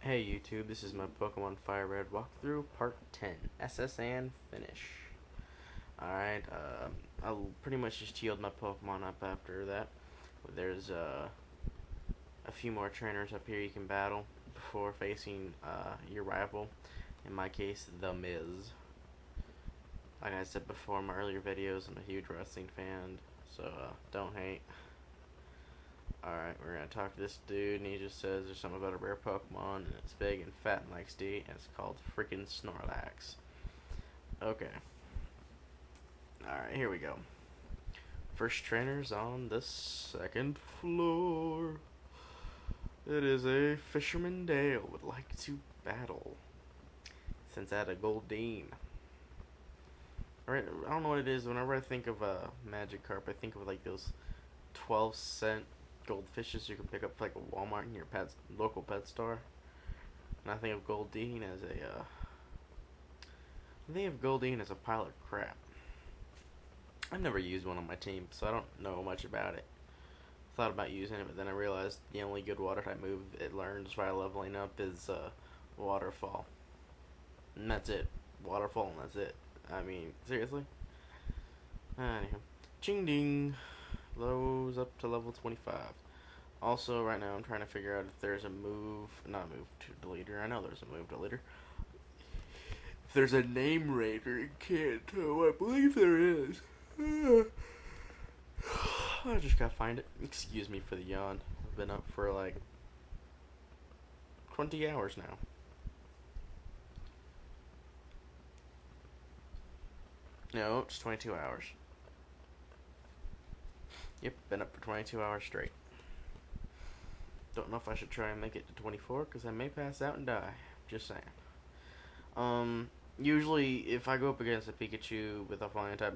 Hey YouTube, this is my Pokemon Fire Red walkthrough, part 10, SS and Finish. Alright, I'll pretty much just healed my Pokemon up after that. There's a few more trainers up here you can battle before facing your rival, in my case, The Miz. Like I said before in my earlier videos, I'm a huge wrestling fan, so don't hate. Alright, we're gonna talk to this dude, and he just says there's something about a rare Pokemon, and it's big and fat and likes to eat, and it's called freaking Snorlax. Okay. Alright, here we go. First trainer's on the second floor. It is a Fisherman Dale would like to battle. Since I had a Goldeen. Alright, I don't know what it is. Whenever I think of a Magikarp, I think of like those 12-cent goldfishes you can pick up like a Walmart in your local pet store. And I think of Goldeen as a pile of crap. I've never used one on my team, so I don't know much about it. Thought about using it, but then I realized the only good water type move it learns by leveling up is Waterfall. And that's it. Waterfall and that's it. I mean, seriously? Anyhow. Ching ding. Lows up to level 25. Also, right now I'm trying to figure out if there's a move, not a move to deleter. I know there's a move deleter. If there's a name raider in Kanto, I believe there is. I just gotta find it. Excuse me for the yawn. I've been up for like 20 hours now. No, it's 22 hours. Yep, been up for 22 hours straight. Don't know if I should try and make it to 24 because I may pass out and die. Just saying. Usually if I go up against a Pikachu with a flying type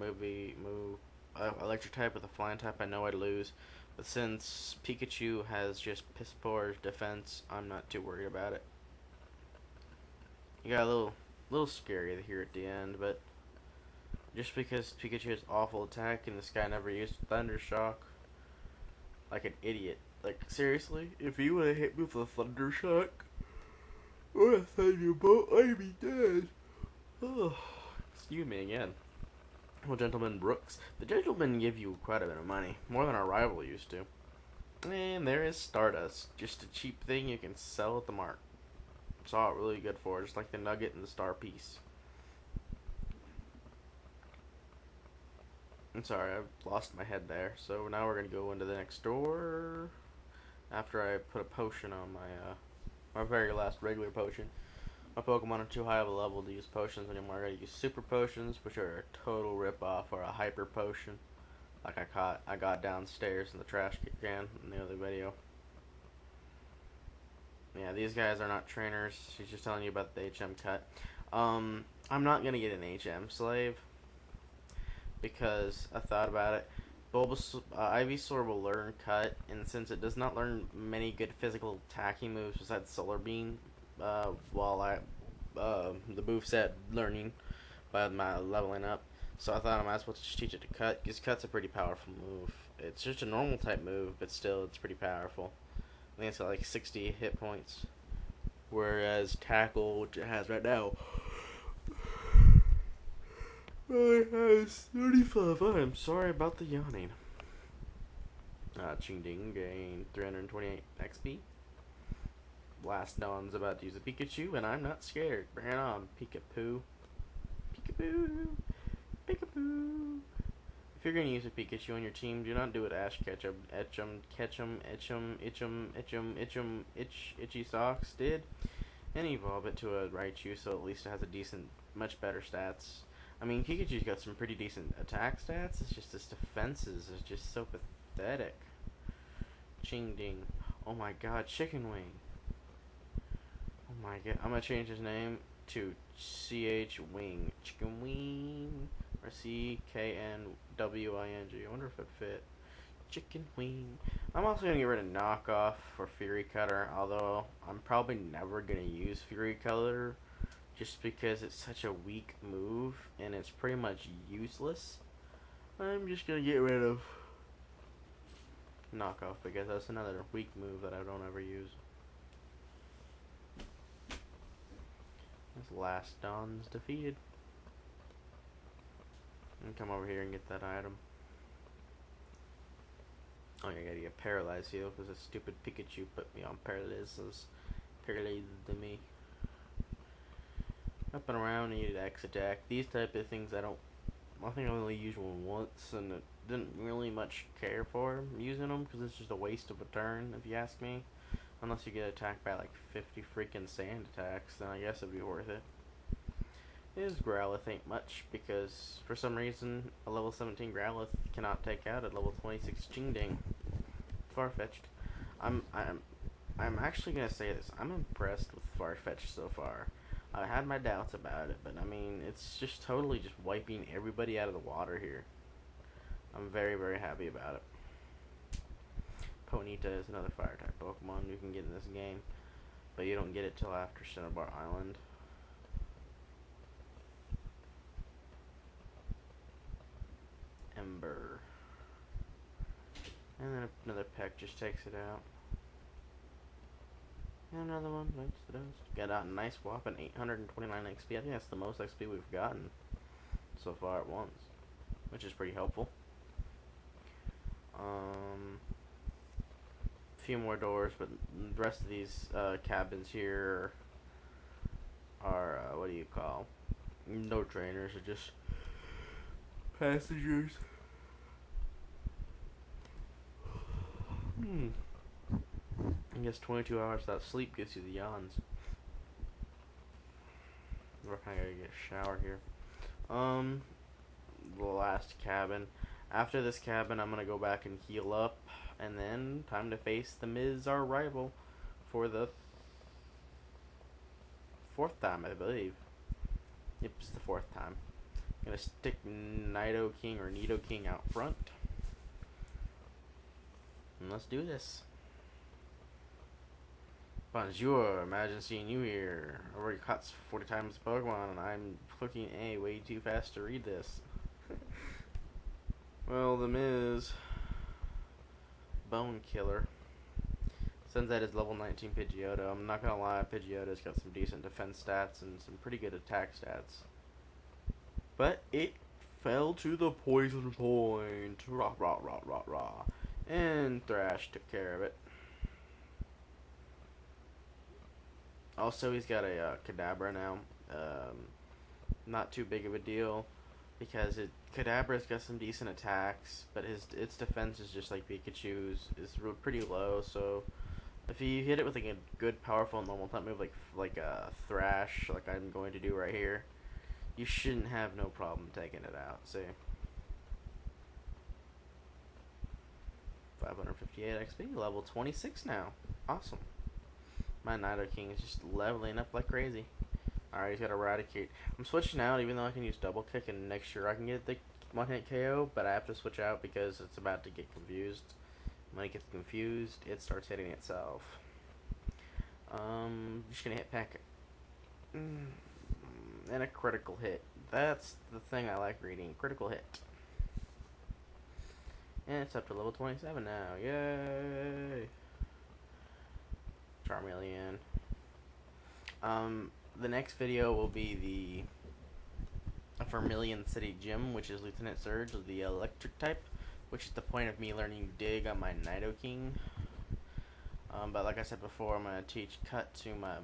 electric type with a flying type, I know I'd lose. But since Pikachu has just piss poor defense, I'm not too worried about it. You got a little scary here at the end, but just because Pikachu has awful attack and this guy never used Thunder Shock, like an idiot. Like seriously, if you would have hit me with a Thunder Shock or a Thunderbolt, I'd be dead. Oh, excuse me again. Well, Gentleman Brooks. The gentleman give you quite a bit of money, more than our rival used to. And there is Stardust, just a cheap thing you can sell at the mart. Saw it really good for, just like the Nugget and the Star Piece. I'm sorry, I lost my head there. So now we're gonna go into the next door. After I put a potion on my very last regular potion. My Pokemon are too high of a level to use potions anymore. I gotta use super potions, which are a total rip-off, or a hyper potion, like I got downstairs in the trash can in the other video. Yeah, these guys are not trainers. She's just telling you about the HM cut. I'm not gonna get an HM slave because I thought about it. Ivysaur will learn cut, and since it does not learn many good physical attacking moves besides Solar Beam, while the moveset learning by my leveling up. So I thought I might as well just teach it to cut, because cut's a pretty powerful move. It's just a normal type move, but still it's pretty powerful. I think it's got like 60 hit points. Whereas tackle, which it has right now, only has 35. I'm sorry about the yawning. Ching Ding gained 328 XP. Last Dawn's about to use a Pikachu, and I'm not scared. Bring it on, Peekapoo. Peekaboo. Peekaboo. If you're going to use a Pikachu on your team, do not do what Ash Itchy Socks did, and evolve it to a Raichu, so at least it has a decent, much better stats. I mean, Pikachu's got some pretty decent attack stats, it's just his defenses is just so pathetic. Ching Ding. Oh my god, Chicken Wing. Oh my god, I'm gonna change his name to CH Wing. Chicken Wing. Or CKNWING. I wonder if it fit. Chicken Wing. I'm also gonna get rid of Knockoff for Fury Cutter, although I'm probably never gonna use Fury Cutter just because it's such a weak move and it's pretty much useless. I'm just gonna get rid of Knockoff because that's another weak move that I don't ever use. Last Dawn's defeated. And come over here and get that item. Oh, I gotta get paralyzed heal because a stupid Pikachu put me on paralysis. Paralyzed to me. Up and around, I needed X attack. These type of things I think I only used one once, and it didn't really much care for using them because it's just a waste of a turn, if you ask me. Unless you get attacked by like 50 freaking sand attacks, then I guess it'd be worth it. His Growlithe ain't much because for some reason a level 17 Growlithe cannot take out a level 26 Chingding. Farfetch'd. I'm actually gonna say this. I'm impressed with Farfetch'd so far. I had my doubts about it, but I mean it's just totally just wiping everybody out of the water here. I'm very, very happy about it. Ponyta is another fire type Pokemon you can get in this game, but you don't get it till after Cinnabar Island. Ember. And then another peck just takes it out. And another one makes the dust. Got out a nice whopping 829 XP. I think that's the most XP we've gotten so far at once, which is pretty helpful. Few more doors, but the rest of these cabins here are what do you call? No trainers, are just passengers. I guess 22 hours without sleep gives you the yawns. We're kind of gonna get a shower here. The last cabin. After this cabin, I'm gonna go back and heal up, and then time to face the Miz, our rival, for the fourth time, I believe. Yep, it's the fourth time. I'm gonna stick Nidoking or Nidoking out front. And let's do this. Bonjour, imagine seeing you here. I've already caught 40 times Pokemon and I'm clicking A way too fast to read this. Well, the Miz Bone Killer sends out his level 19 Pidgeotto. I'm not gonna lie, Pidgeotto's got some decent defense stats and some pretty good attack stats. But it fell to the poison point. Rah rah rah rah rah. And Thrash took care of it. Also, he's got a Kadabra now. Not too big of a deal because Kadabra's got some decent attacks, but its defense is just like Pikachu's. It's pretty low. So if you hit it with like a good, powerful, normal type move like a Thrash, like I'm going to do right here, you shouldn't have no problem taking it out. See, 558 XP, level 26 now. Awesome. My Nidoking is just leveling up like crazy. Alright, he's got Eradicate. I'm switching out even though I can use Double Kick and next year I can get the one-hit KO, but I have to switch out because it's about to get confused. When it gets confused, it starts hitting itself. Just gonna hit Peck. And a critical hit. That's the thing I like reading. Critical hit. And it's up to level 27 now. Yay! Charmeleon. The next video will be the Vermilion City Gym, which is Lieutenant Surge, the electric type, which is the point of me learning Dig on my Nidoking. But like I said before, I'm gonna teach Cut to my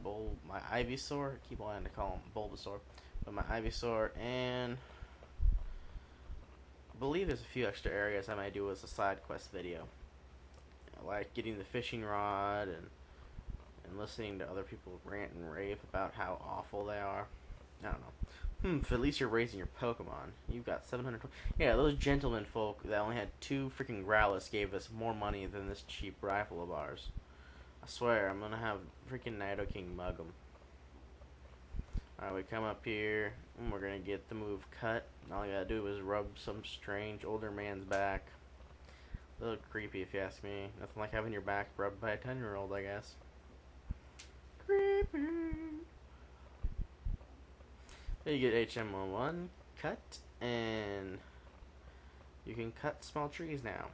Ivysaur. I keep wanting to call him Bulbasaur, but my Ivysaur, and I believe there's a few extra areas I might do as a side quest video, like getting the fishing rod and listening to other people rant and rave about how awful they are. I don't know. If at least you're raising your Pokemon. You've got 720. Yeah, those gentlemen folk that only had 2 freaking Growlithe gave us more money than this cheap rifle of ours. I swear, I'm gonna have freaking Nidoking mug them. Alright, we come up here, and we're gonna get the move Cut. All you gotta do is rub some strange older man's back. A little creepy if you ask me. Nothing like having your back rubbed by a 10-year-old, I guess. Creepy. You get HM11, Cut, and you can cut small trees now,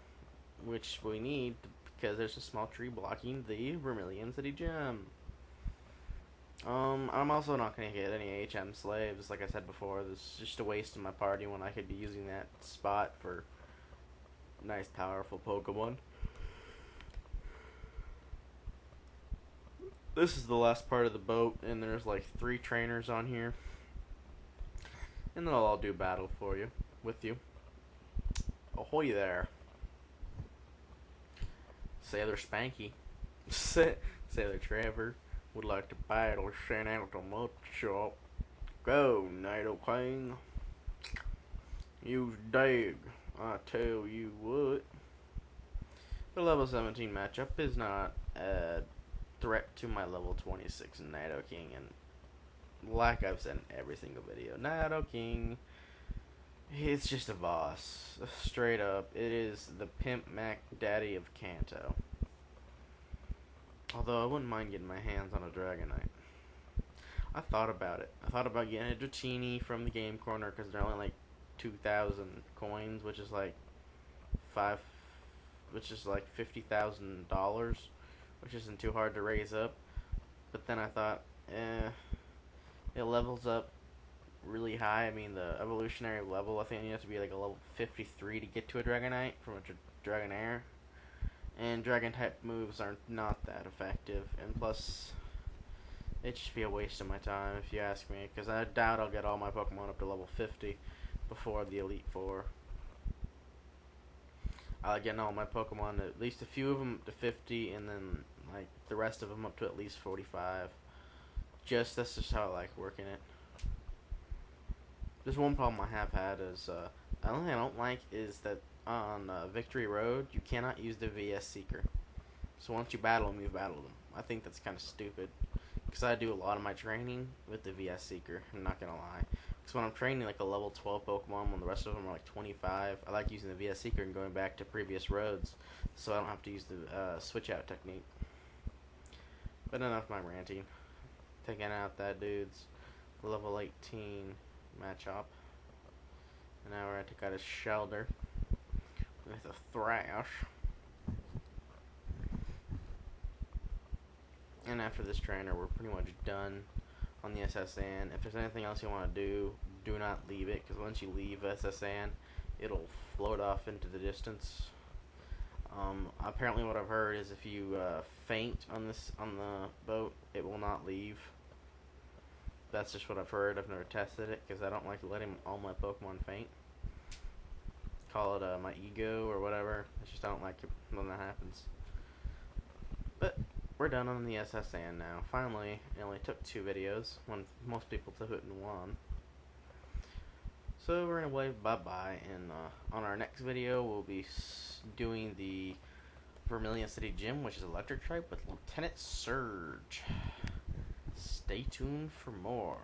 which we need because there's a small tree blocking the Vermilion City Gym. I'm also not gonna get any HM slaves, like I said before. This is just a waste of my party when I could be using that spot for nice, powerful Pokemon. This is the last part of the boat, and there's like 3 trainers on here. And they'll all do battle for you, with you. Ahoy there. Sailor Spanky. Sailor Trevor would like to battle Send out the Mudshot. Go, Nidoking. Use Dig. I tell you what. The level 17 matchup is not a threat to my level 26 Nidoking, and like I've said in every single video, Nidoking, it's just a boss. Straight up, it is the Pimp Mac Daddy of Kanto. Although I wouldn't mind getting my hands on a Dragonite. I thought about it. I thought about getting a Dratini from the Game Corner because they're only like 2,000 coins, which is like $50,000, which isn't too hard to raise up. But then I thought, it levels up really high. I mean, the evolutionary level, I think you have to be like a level 53 to get to a Dragonite from a Dragonair. And Dragon type moves are not that effective. And plus, it'd just be a waste of my time if you ask me. Because I doubt I'll get all my Pokemon up to level 50 before the Elite Four. I like getting all my Pokemon, at least a few of them to 50, and then like the rest of them up to at least 45. That's just how I like working it. There's one problem I have had is, the only thing I don't like is that on Victory Road, you cannot use the VS Seeker. So once you battle them, you battle them. I think that's kind of stupid. Because I do a lot of my training with the VS Seeker, I'm not going to lie. Because when I'm training like a level 12 Pokemon, when the rest of them are like 25, I like using the VS Seeker and going back to previous roads. So I don't have to use the switch out technique. But enough of my ranting. Taking out that dude's level 18 Machop. And now we're going to take out his Shelder with a Thrash. And after this trainer, we're pretty much done on the SSN. If there's anything else you want to do, do not leave it, because once you leave SSN, it'll float off into the distance. Apparently what I've heard is if you faint on the boat, it will not leave. That's just what I've heard. I've never tested it, because I don't like letting all my Pokemon faint. Call it my ego or whatever. It's just I don't like it when that happens. But we're done on the SSN now. Finally, it only took 2 videos when most people took it in 1. So we're gonna wave bye-bye, and on our next video we'll be doing the Vermilion City Gym, which is Electric type, with Lieutenant Surge. Stay tuned for more.